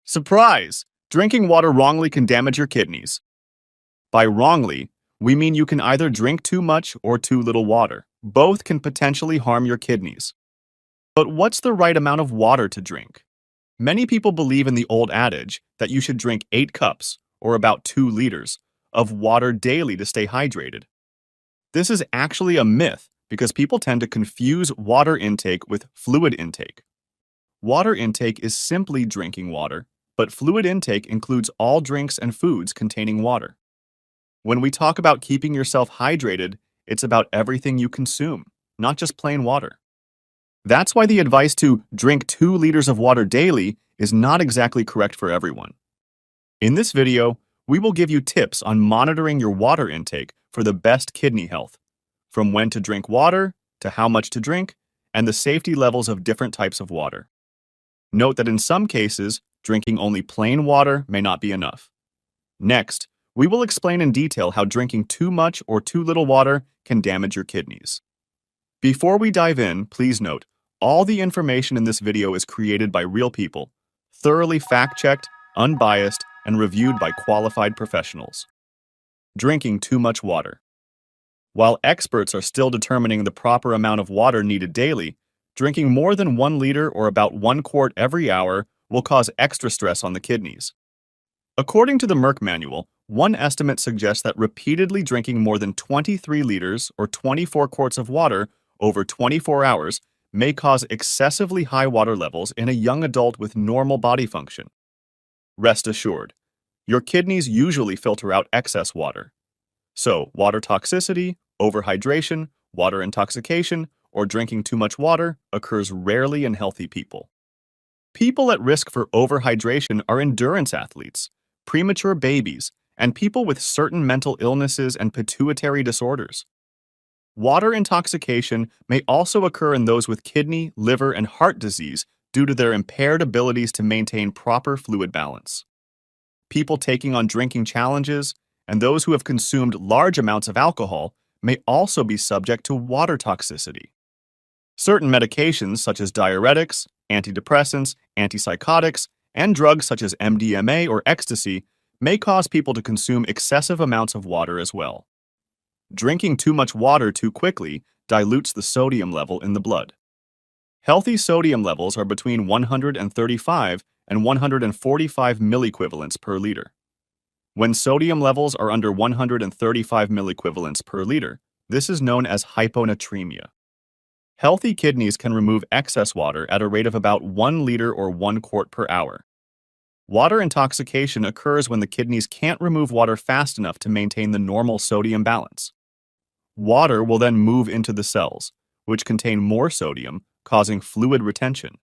Surprise! Drinking water wrongly can damage your kidneys. By wrongly, we mean you can either drink too much or too little water. Both can potentially harm your kidneys. But what's the right amount of water to drink? Many people believe in the old adage that you should drink 8 cups, or about 2 liters, of water daily to stay hydrated. This is actually a myth because people tend to confuse water intake with fluid intake. Water intake is simply drinking water, but fluid intake includes all drinks and foods containing water. When we talk about keeping yourself hydrated, it's about everything you consume, not just plain water. That's why the advice to drink 2 liters of water daily is not exactly correct for everyone. In this video, we will give you tips on monitoring your water intake for the best kidney health, from when to drink water to how much to drink, and the safety levels of different types of water. Note that in some cases, drinking only plain water may not be enough. Next, we will explain in detail how drinking too much or too little water can damage your kidneys. Before we dive in, please note, all the information in this video is created by real people, thoroughly fact-checked, unbiased, and reviewed by qualified professionals. Drinking too much water. While experts are still determining the proper amount of water needed daily, drinking more than 1 liter or about 1 quart every hour will cause extra stress on the kidneys. According to the Merck Manual, one estimate suggests that repeatedly drinking more than 23 liters or 24 quarts of water over 24 hours may cause excessively high water levels in a young adult with normal body function. Rest assured, your kidneys usually filter out excess water. So, water toxicity, overhydration, water intoxication, or drinking too much water occurs rarely in healthy people. People at risk for overhydration are endurance athletes, premature babies, and people with certain mental illnesses and pituitary disorders. Water intoxication may also occur in those with kidney, liver, and heart disease due to their impaired abilities to maintain proper fluid balance. People taking on drinking challenges and those who have consumed large amounts of alcohol may also be subject to water toxicity. Certain medications such as diuretics, antidepressants, antipsychotics, and drugs such as MDMA or ecstasy may cause people to consume excessive amounts of water as well. Drinking too much water too quickly dilutes the sodium level in the blood. Healthy sodium levels are between 135 and 145 milliequivalents per liter. When sodium levels are under 135 milliequivalents per liter, this is known as hyponatremia. Healthy kidneys can remove excess water at a rate of about 1 liter or 1 quart per hour. Water intoxication occurs when the kidneys can't remove water fast enough to maintain the normal sodium balance. Water will then move into the cells, which contain more sodium, causing fluid retention.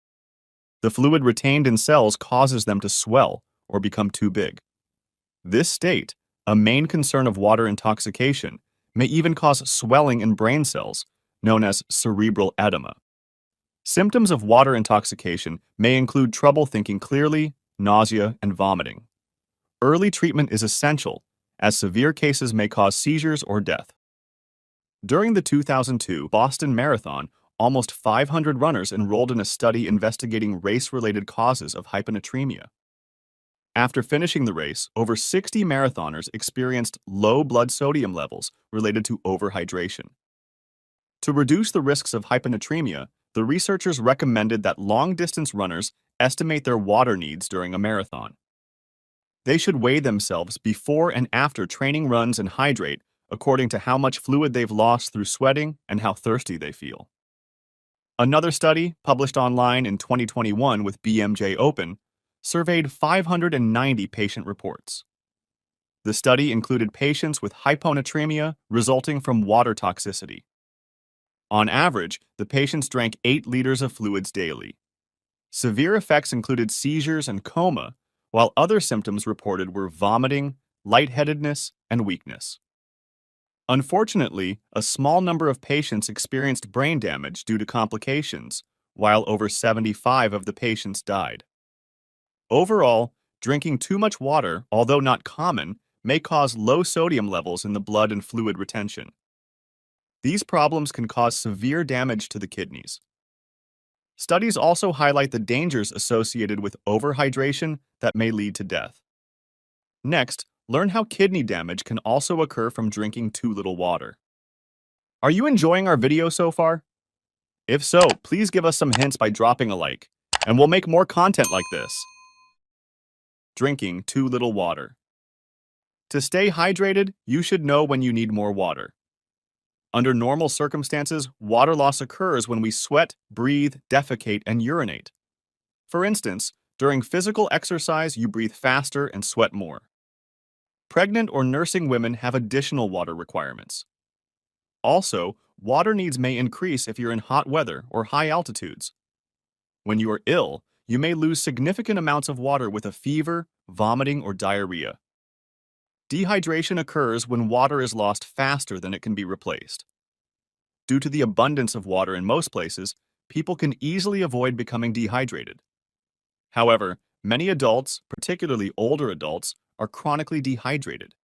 The fluid retained in cells causes them to swell or become too big. This state, a main concern of water intoxication, may even cause swelling in brain cells, known as cerebral edema. Symptoms of water intoxication may include trouble thinking clearly, nausea, and vomiting. Early treatment is essential, as severe cases may cause seizures or death. During the 2002 Boston Marathon, almost 500 runners enrolled in a study investigating race-related causes of hyponatremia. After finishing the race, over 60 marathoners experienced low blood sodium levels related to overhydration. To reduce the risks of hyponatremia, the researchers recommended that long-distance runners estimate their water needs during a marathon. They should weigh themselves before and after training runs and hydrate according to how much fluid they've lost through sweating and how thirsty they feel. Another study, published online in 2021 with BMJ Open, surveyed 590 patient reports. The study included patients with hyponatremia resulting from water toxicity. On average, the patients drank 8 liters of fluids daily. Severe effects included seizures and coma, while other symptoms reported were vomiting, lightheadedness, and weakness. Unfortunately, a small number of patients experienced brain damage due to complications, while over 75 of the patients died. Overall, drinking too much water, although not common, may cause low sodium levels in the blood and fluid retention. These problems can cause severe damage to the kidneys. Studies also highlight the dangers associated with overhydration that may lead to death. Next, learn how kidney damage can also occur from drinking too little water. Are you enjoying our video so far? If so, please give us some hints by dropping a like, and we'll make more content like this. Drinking too little water. To stay hydrated, you should know when you need more water. Under normal circumstances, water loss occurs when we sweat, breathe, defecate, and urinate. For instance, during physical exercise, you breathe faster and sweat more. Pregnant or nursing women have additional water requirements. Also, water needs may increase if you're in hot weather or high altitudes. When you are ill, you may lose significant amounts of water with a fever, vomiting, or diarrhea. Dehydration occurs when water is lost faster than it can be replaced. Due to the abundance of water in most places, people can easily avoid becoming dehydrated. However, many adults, particularly older adults, are chronically dehydrated.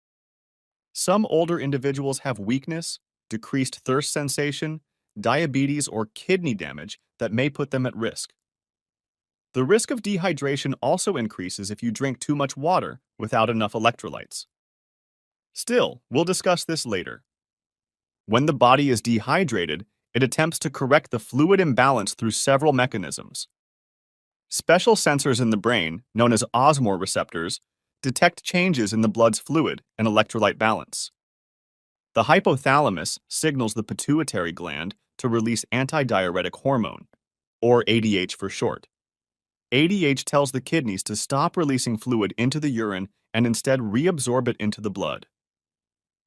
Some older individuals have weakness, decreased thirst sensation, diabetes, or kidney damage that may put them at risk. The risk of dehydration also increases if you drink too much water without enough electrolytes. Still, we'll discuss this later. When the body is dehydrated, it attempts to correct the fluid imbalance through several mechanisms. Special sensors in the brain, known as osmolar receptors, detect changes in the blood's fluid and electrolyte balance. The hypothalamus signals the pituitary gland to release antidiuretic hormone, or ADH for short. ADH tells the kidneys to stop releasing fluid into the urine and instead reabsorb it into the blood.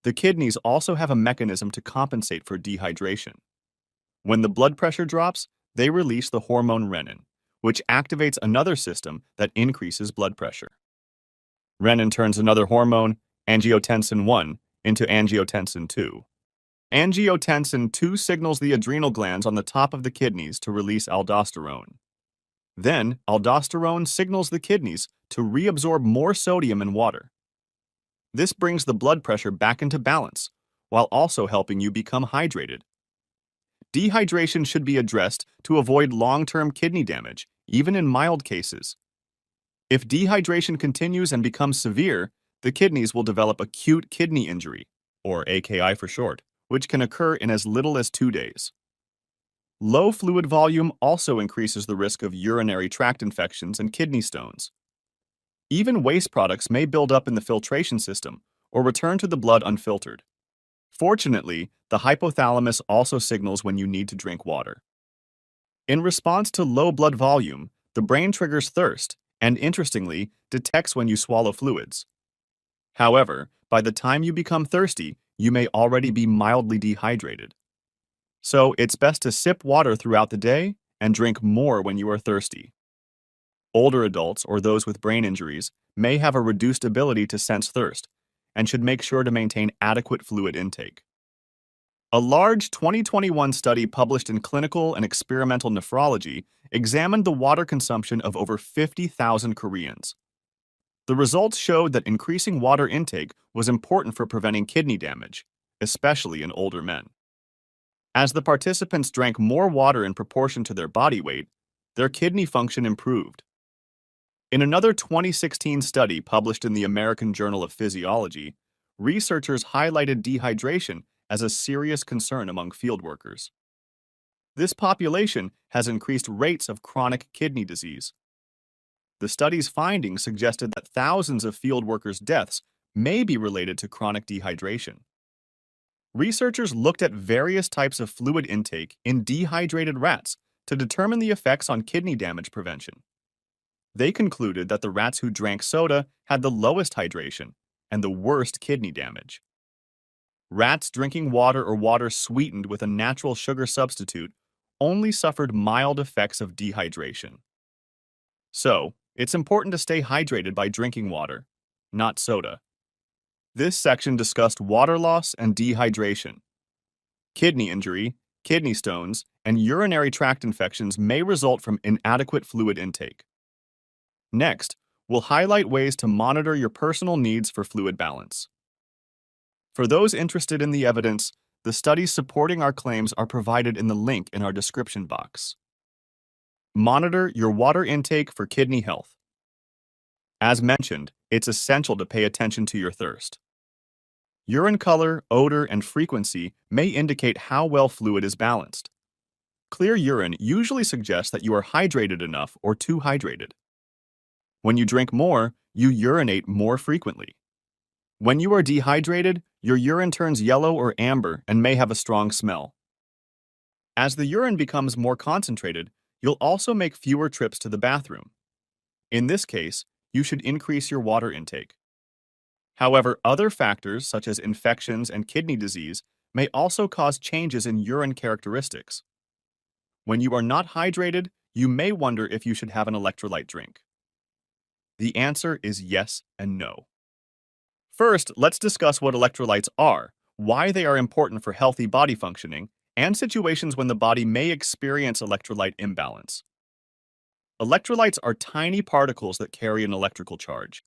The kidneys also have a mechanism to compensate for dehydration. When the blood pressure drops, they release the hormone renin, which activates another system that increases blood pressure. Renin turns another hormone, angiotensin 1, into angiotensin 2. Angiotensin 2 signals the adrenal glands on the top of the kidneys to release aldosterone. Then, aldosterone signals the kidneys to reabsorb more sodium and water. This brings the blood pressure back into balance, while also helping you become hydrated. Dehydration should be addressed to avoid long-term kidney damage, even in mild cases. If dehydration continues and becomes severe, the kidneys will develop acute kidney injury, or AKI for short, which can occur in as little as 2 days. Low fluid volume also increases the risk of urinary tract infections and kidney stones. Even waste products may build up in the filtration system or return to the blood unfiltered. Fortunately, the hypothalamus also signals when you need to drink water. In response to low blood volume, the brain triggers thirst and, interestingly, detects when you swallow fluids. However, by the time you become thirsty, you may already be mildly dehydrated. So it's best to sip water throughout the day and drink more when you are thirsty. Older adults or those with brain injuries may have a reduced ability to sense thirst and should make sure to maintain adequate fluid intake. A large 2021 study published in Clinical and Experimental Nephrology examined the water consumption of over 50,000 Koreans. The results showed that increasing water intake was important for preventing kidney damage, especially in older men. As the participants drank more water in proportion to their body weight, their kidney function improved. In another 2016 study published in the American Journal of Physiology, researchers highlighted dehydration as a serious concern among field workers. This population has increased rates of chronic kidney disease. The study's findings suggested that thousands of field workers' deaths may be related to chronic dehydration. Researchers looked at various types of fluid intake in dehydrated rats to determine the effects on kidney damage prevention. They concluded that the rats who drank soda had the lowest hydration and the worst kidney damage. Rats drinking water or water sweetened with a natural sugar substitute only suffered mild effects of dehydration. So, it's important to stay hydrated by drinking water, not soda. This section discussed water loss and dehydration. Kidney injury, kidney stones, and urinary tract infections may result from inadequate fluid intake. Next, we'll highlight ways to monitor your personal needs for fluid balance. For those interested in the evidence, the studies supporting our claims are provided in the link in our description box. Monitor your water intake for kidney health. As mentioned, it's essential to pay attention to your thirst. Urine color, odor, and frequency may indicate how well fluid is balanced. Clear urine usually suggests that you are hydrated enough or too hydrated. When you drink more, you urinate more frequently. When you are dehydrated, your urine turns yellow or amber and may have a strong smell. As the urine becomes more concentrated, you'll also make fewer trips to the bathroom. In this case, you should increase your water intake. However, other factors such as infections and kidney disease may also cause changes in urine characteristics. When you are not hydrated, you may wonder if you should have an electrolyte drink. The answer is yes and no. First, let's discuss what electrolytes are, why they are important for healthy body functioning, and situations when the body may experience electrolyte imbalance. Electrolytes are tiny particles that carry an electrical charge.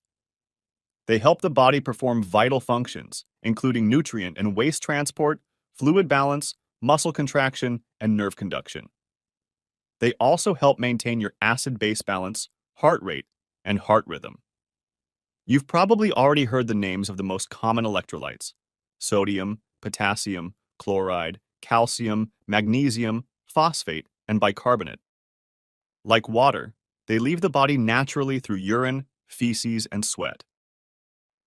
They help the body perform vital functions, including nutrient and waste transport, fluid balance, muscle contraction, and nerve conduction. They also help maintain your acid-base balance, heart rate, and heart rhythm. You've probably already heard the names of the most common electrolytes: sodium, potassium, chloride, calcium, magnesium, phosphate, and bicarbonate. Like water, they leave the body naturally through urine, feces, and sweat.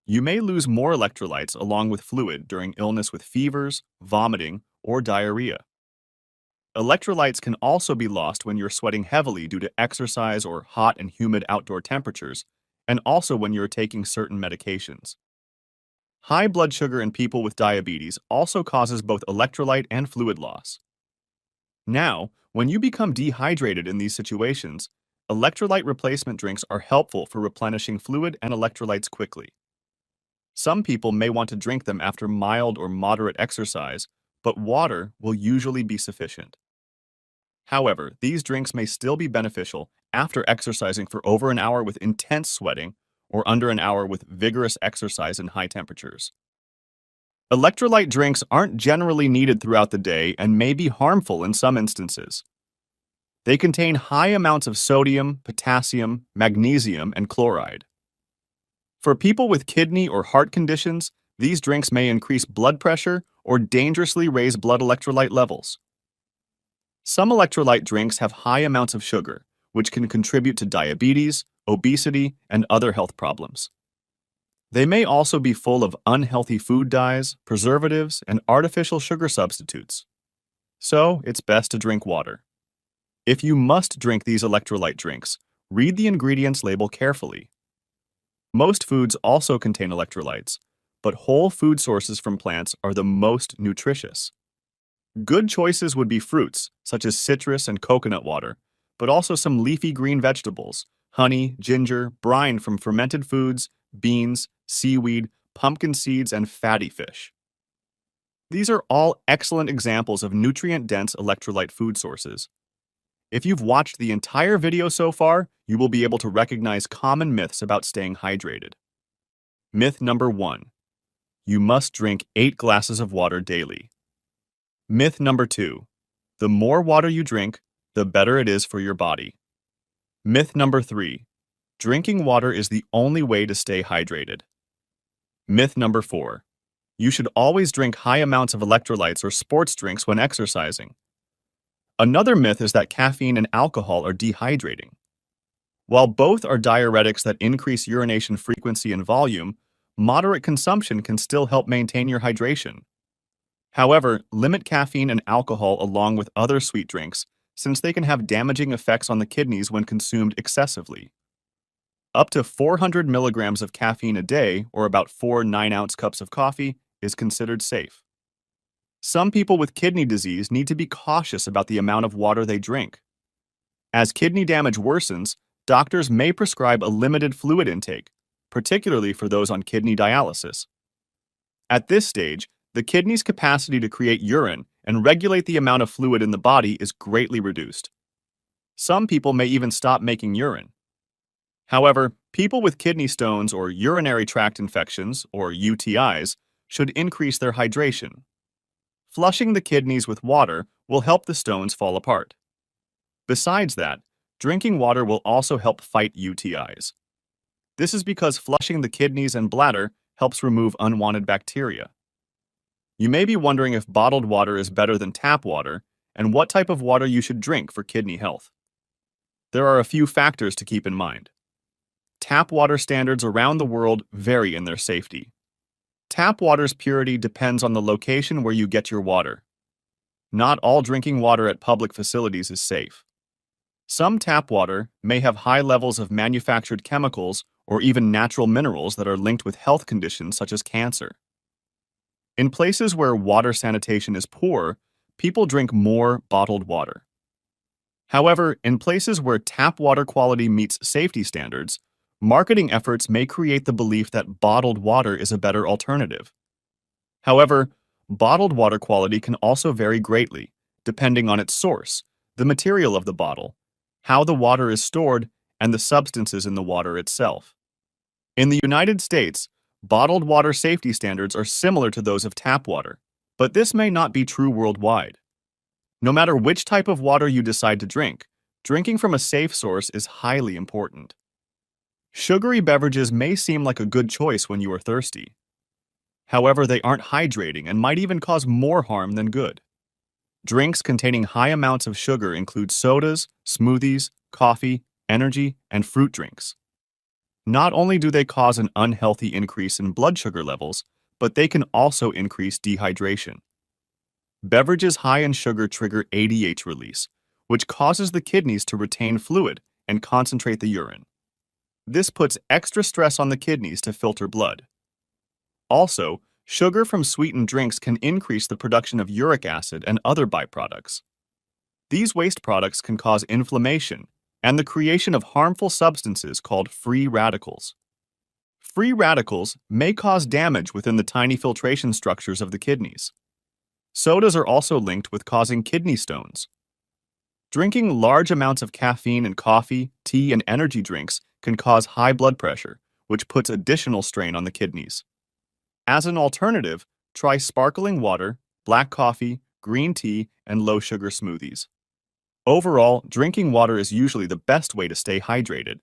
You may lose more electrolytes along with fluid during illness with fevers, vomiting, or diarrhea. Electrolytes can also be lost when you're sweating heavily due to exercise or hot and humid outdoor temperatures, and also when you're taking certain medications. High blood sugar in people with diabetes also causes both electrolyte and fluid loss. Now, when you become dehydrated in these situations, electrolyte replacement drinks are helpful for replenishing fluid and electrolytes quickly. Some people may want to drink them after mild or moderate exercise, but water will usually be sufficient. However, these drinks may still be beneficial after exercising for over an hour with intense sweating or under an hour with vigorous exercise in high temperatures. Electrolyte drinks aren't generally needed throughout the day and may be harmful in some instances. They contain high amounts of sodium, potassium, magnesium, and chloride. For people with kidney or heart conditions, these drinks may increase blood pressure or dangerously raise blood electrolyte levels. Some electrolyte drinks have high amounts of sugar, which can contribute to diabetes, obesity, and other health problems. They may also be full of unhealthy food dyes, preservatives, and artificial sugar substitutes. So, it's best to drink water. If you must drink these electrolyte drinks, read the ingredients label carefully. Most foods also contain electrolytes, but whole food sources from plants are the most nutritious. Good choices would be fruits, such as citrus and coconut water, but also some leafy green vegetables, honey, ginger, brine from fermented foods, beans, seaweed, pumpkin seeds, and fatty fish. These are all excellent examples of nutrient-dense electrolyte food sources. If you've watched the entire video so far, you will be able to recognize common myths about staying hydrated. Myth number 1. You must drink 8 glasses of water daily. Myth number 2. The more water you drink, the better it is for your body. Myth number 3. Drinking water is the only way to stay hydrated. Myth number 4. You should always drink high amounts of electrolytes or sports drinks when exercising. Another myth is that caffeine and alcohol are dehydrating. While both are diuretics that increase urination frequency and volume, moderate consumption can still help maintain your hydration. However, limit caffeine and alcohol along with other sweet drinks, since they can have damaging effects on the kidneys when consumed excessively. Up to 400 milligrams of caffeine a day, or about 4 9-ounce cups of coffee, is considered safe. Some people with kidney disease need to be cautious about the amount of water they drink. As kidney damage worsens, doctors may prescribe a limited fluid intake, particularly for those on kidney dialysis. At this stage, the kidney's capacity to create urine and regulate the amount of fluid in the body is greatly reduced. Some people may even stop making urine. However, people with kidney stones or urinary tract infections, or UTIs, should increase their hydration. Flushing the kidneys with water will help the stones fall apart. Besides that, drinking water will also help fight UTIs. This is because flushing the kidneys and bladder helps remove unwanted bacteria. You may be wondering if bottled water is better than tap water and what type of water you should drink for kidney health. There are a few factors to keep in mind. Tap water standards around the world vary in their safety. Tap water's purity depends on the location where you get your water. Not all drinking water at public facilities is safe. Some tap water may have high levels of manufactured chemicals or even natural minerals that are linked with health conditions such as cancer. In places where water sanitation is poor, people drink more bottled water. However, in places where tap water quality meets safety standards, marketing efforts may create the belief that bottled water is a better alternative. However, bottled water quality can also vary greatly, depending on its source, the material of the bottle, how the water is stored, and the substances in the water itself. In the United States, bottled water safety standards are similar to those of tap water, but this may not be true worldwide. No matter which type of water you decide to drink, drinking from a safe source is highly important. Sugary beverages may seem like a good choice when you are thirsty. However, they aren't hydrating and might even cause more harm than good. Drinks containing high amounts of sugar include sodas, smoothies, coffee, energy, and fruit drinks. Not only do they cause an unhealthy increase in blood sugar levels, but they can also increase dehydration. Beverages high in sugar trigger ADH release, which causes the kidneys to retain fluid and concentrate the urine. This puts extra stress on the kidneys to filter blood. Also, sugar from sweetened drinks can increase the production of uric acid and other byproducts. These waste products can cause inflammation and the creation of harmful substances called free radicals. Free radicals may cause damage within the tiny filtration structures of the kidneys. Sodas are also linked with causing kidney stones. Drinking large amounts of caffeine in coffee, tea, and energy drinks can cause high blood pressure, which puts additional strain on the kidneys. As an alternative, try sparkling water, black coffee, green tea, and low-sugar smoothies. Overall, drinking water is usually the best way to stay hydrated.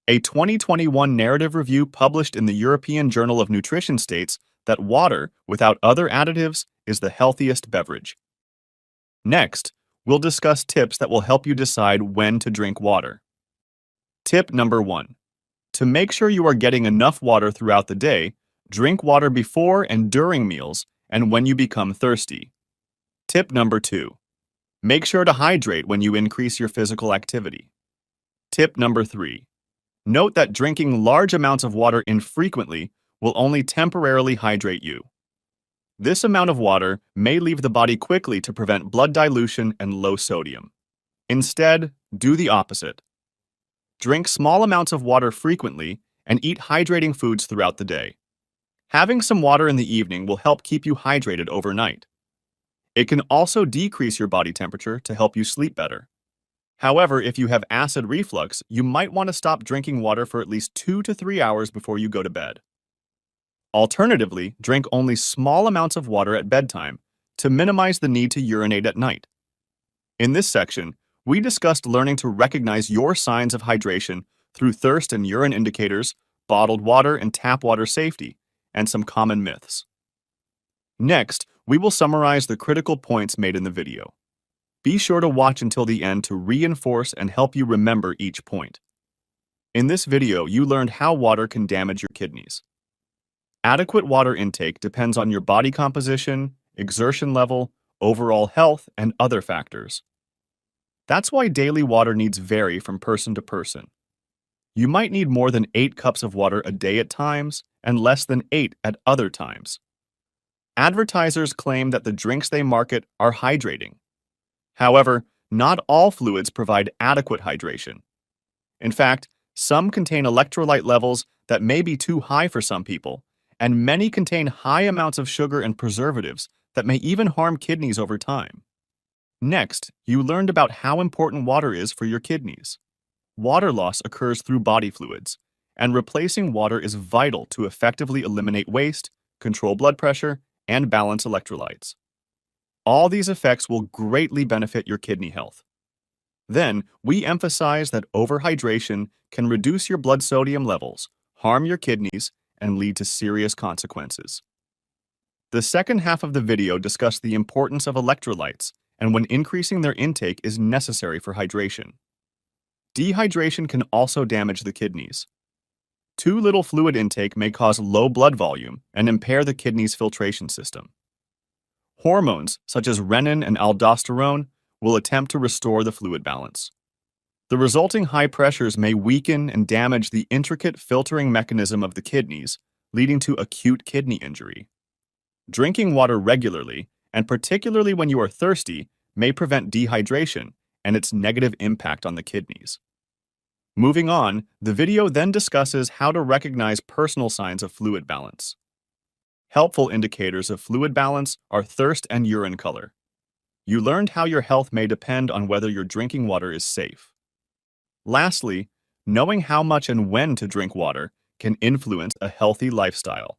A 2021 narrative review published in the European Journal of Nutrition states that water, without other additives, is the healthiest beverage. Next, we'll discuss tips that will help you decide when to drink water. Tip number 1. To make sure you are getting enough water throughout the day, drink water before and during meals and when you become thirsty. Tip number 2. Make sure to hydrate when you increase your physical activity. Tip number 3. Note that drinking large amounts of water infrequently will only temporarily hydrate you. This amount of water may leave the body quickly to prevent blood dilution and low sodium. Instead, do the opposite. Drink small amounts of water frequently and eat hydrating foods throughout the day. Having some water in the evening will help keep you hydrated overnight. It can also decrease your body temperature to help you sleep better. However, if you have acid reflux, you might want to stop drinking water for at least 2 to 3 hours before you go to bed. Alternatively, drink only small amounts of water at bedtime to minimize the need to urinate at night. In this section, we discussed learning to recognize your signs of hydration through thirst and urine indicators, bottled water and tap water safety, and some common myths. Next, we will summarize the critical points made in the video. Be sure to watch until the end to reinforce and help you remember each point. In this video, you learned how water can damage your kidneys. Adequate water intake depends on your body composition, exertion level, overall health, and other factors. That's why daily water needs vary from person to person. You might need more than 8 cups of water a day at times and less than 8 at other times. Advertisers claim that the drinks they market are hydrating. However, not all fluids provide adequate hydration. In fact, some contain electrolyte levels that may be too high for some people, and many contain high amounts of sugar and preservatives that may even harm kidneys over time. Next, you learned about how important water is for your kidneys. Water loss occurs through body fluids, and replacing water is vital to effectively eliminate waste, control blood pressure, and balance electrolytes. All these effects will greatly benefit your kidney health. Then, we emphasize that overhydration can reduce your blood sodium levels, harm your kidneys, and lead to serious consequences. The second half of the video discussed the importance of electrolytes and when increasing their intake is necessary for hydration. Dehydration can also damage the kidneys. Too little fluid intake may cause low blood volume and impair the kidney's filtration system. Hormones, such as renin and aldosterone, will attempt to restore the fluid balance. The resulting high pressures may weaken and damage the intricate filtering mechanism of the kidneys, leading to acute kidney injury. Drinking water regularly, and particularly when you are thirsty, may prevent dehydration and its negative impact on the kidneys. Moving on, the video then discusses how to recognize personal signs of fluid balance. Helpful indicators of fluid balance are thirst and urine color. You learned how your health may depend on whether your drinking water is safe. Lastly, knowing how much and when to drink water can influence a healthy lifestyle.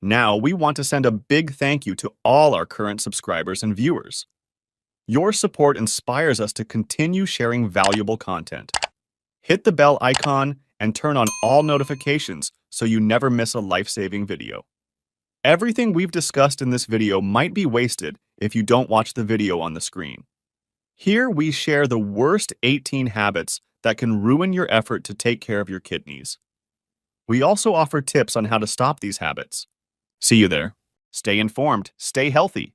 Now, we want to send a big thank you to all our current subscribers and viewers. Your support inspires us to continue sharing valuable content. Hit the bell icon and turn on all notifications so you never miss a life-saving video. Everything we've discussed in this video might be wasted if you don't watch the video on the screen. Here we share the worst 18 habits that can ruin your effort to take care of your kidneys. We also offer tips on how to stop these habits. See you there. Stay informed, stay healthy.